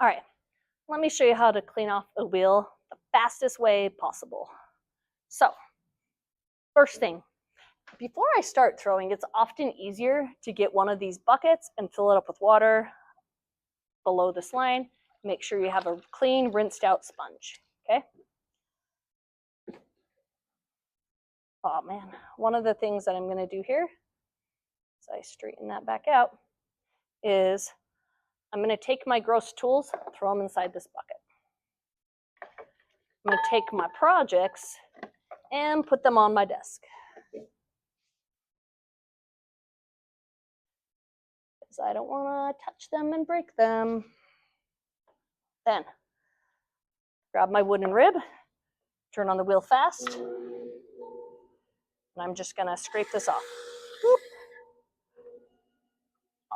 All right, let me show you how to clean off a wheel the fastest way possible. So, first thing, before I start throwing, it's often easier to get one of these buckets and fill it up with water below this line. Make sure you have a clean, rinsed out sponge, okay? Oh man, one of the things that I'm gonna do here, as I straighten that back out, is I'm gonna take my gross tools, throw them inside this bucket. I'm gonna take my projects and put them on my desk. Because I don't wanna touch them and break them. Then, grab my wooden rib, turn on the wheel fast, and I'm just gonna scrape this off. Whoop.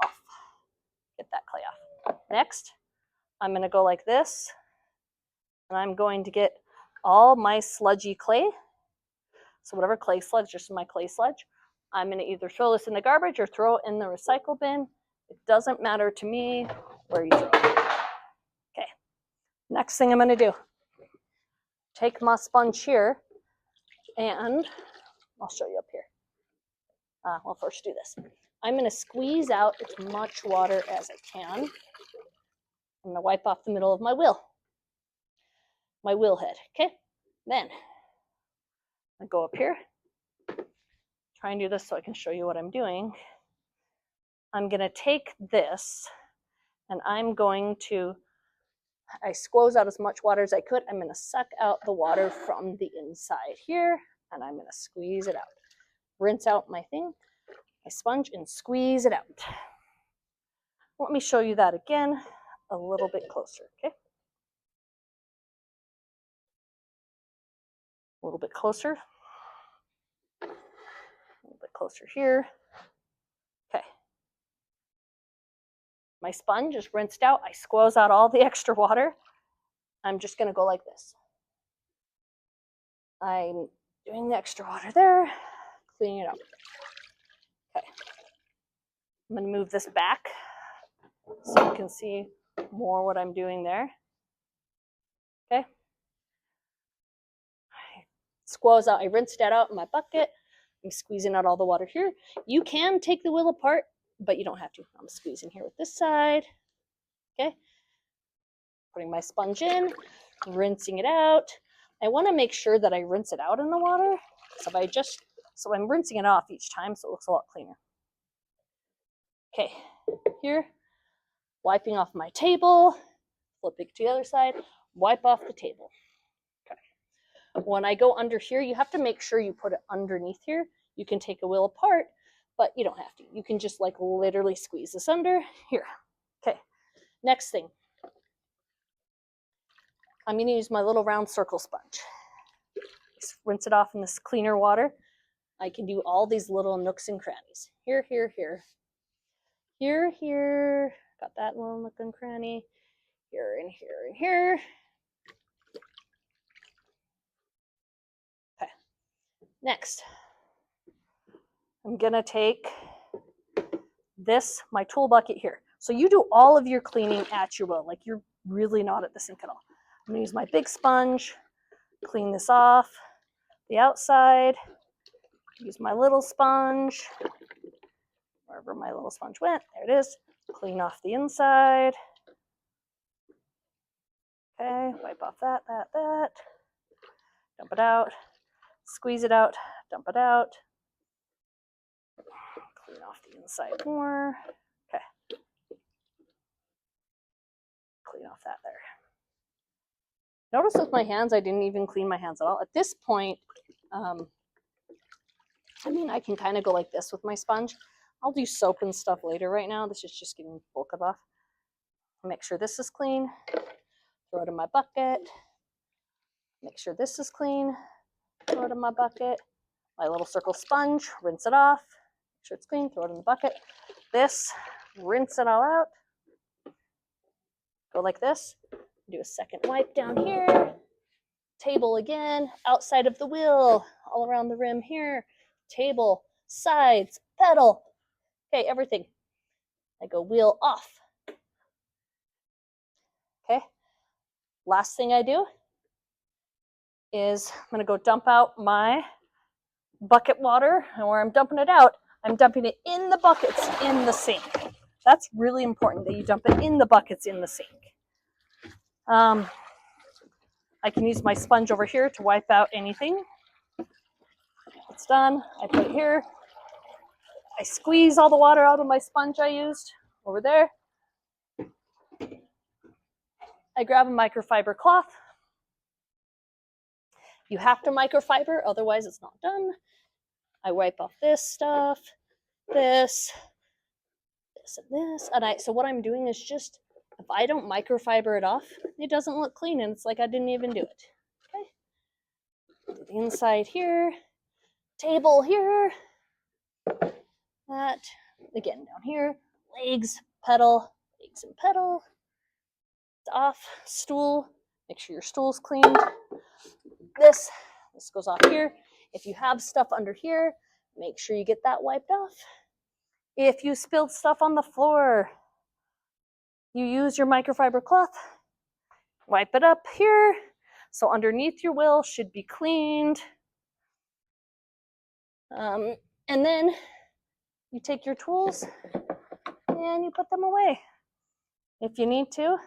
Off. Get that clay off. Next, I'm gonna go like this, and I'm going to get all my sludgy clay. So whatever clay sludge, just my clay sludge, I'm gonna either throw this in the garbage or throw it in the recycle bin. It doesn't matter to me where you throw it. Okay, next thing I'm gonna do, take my sponge here, and I'll show you up here. We'll first do this. I'm gonna squeeze out as much water as I can. I'm gonna wipe off the middle of my wheel head, okay? Then, I go up here, try and do this so I can show you what I'm doing. I'm gonna take this, and I'm going to, I squeeze out as much water as I could. I'm gonna suck out the water from the inside here, and I'm gonna squeeze it out. Rinse out my thing, my sponge, and squeeze it out. Let me show you that again a little bit closer, okay? A little bit closer. A little bit closer here. Okay. My sponge is rinsed out. I squeeze out all the extra water. I'm just gonna go like this. I'm doing the extra water there, cleaning it up. Okay. I'm gonna move this back so you can see more what I'm doing there. Okay. I squeeze out, I rinsed that out in my bucket. I'm squeezing out all the water here. You can take the wheel apart, but you don't have to. I'm squeezing here with this side. Okay. Putting my sponge in, rinsing it out. I want to make sure that I rinse it out in the water. So I'm rinsing it off each time so it looks a lot cleaner. Okay, here, wiping off my table, flipping to the other side, wipe off the table. Okay. When I go under here, you have to make sure you put it underneath here. You can take a wheel apart, but you don't have to. You can just like literally squeeze this under here. Okay, next thing. I'm going to use my little round circle sponge. Just rinse it off in this cleaner water. I can do all these little nooks and crannies. Here, here, here. Here, here. Got that little nook and cranny. Here and here and here. Okay. Next, I'm going to take this, my tool bucket here. So you do all of your cleaning at your will. Like you're really not at the sink at all. I'm going to use my big sponge, clean this off the outside, use my little sponge, wherever my little sponge went, there it is, clean off the inside. Okay, wipe off that, dump it out, squeeze it out, dump it out, clean off the inside more. Okay, clean off that there. Notice with my hands, I didn't even clean my hands at all. At this point, I mean, I can kind of go like this with my sponge. I'll do soap and stuff later. Right now, this is just getting bulk of off. Make sure this is clean. Throw it in my bucket. Make sure this is clean. Throw it in my bucket. My little circle sponge, rinse it off. Make sure it's clean, throw it in the bucket. This, rinse it all out. Go like this. Do a second wipe down here. Table again, outside of the wheel, all around the rim here. Table, sides, pedal. Okay, everything. I go wheel off. Last thing I do is I'm going to go dump out my bucket water, and where I'm dumping it out, I'm dumping it in the buckets in the sink. That's really important that you dump it in the buckets in the sink. I can use my sponge over here to wipe out anything. It's done. I put it here. I squeeze all the water out of my sponge I used over there. I grab a microfiber cloth. You have to microfiber, otherwise it's not done. I wipe off this stuff, this, and this. So what I'm doing is just, if I don't microfiber it off, it doesn't look clean and it's like I didn't even do it. Okay. The inside here, table here, that, again down here, legs, pedal, legs and pedal. It's off, stool, make sure your stool's cleaned. This goes off here. If you have stuff under here, make sure you get that wiped off. If you spilled stuff on the floor, you use your microfiber cloth, wipe it up here. So underneath your wheel should be cleaned. And then you take your tools and you put them away if you need to.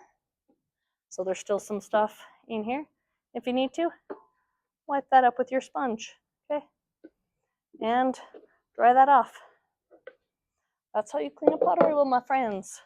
So there's still some stuff in here. If you need to, wipe that up with your sponge, okay? And dry that off. That's how you clean a pottery wheel, my friends.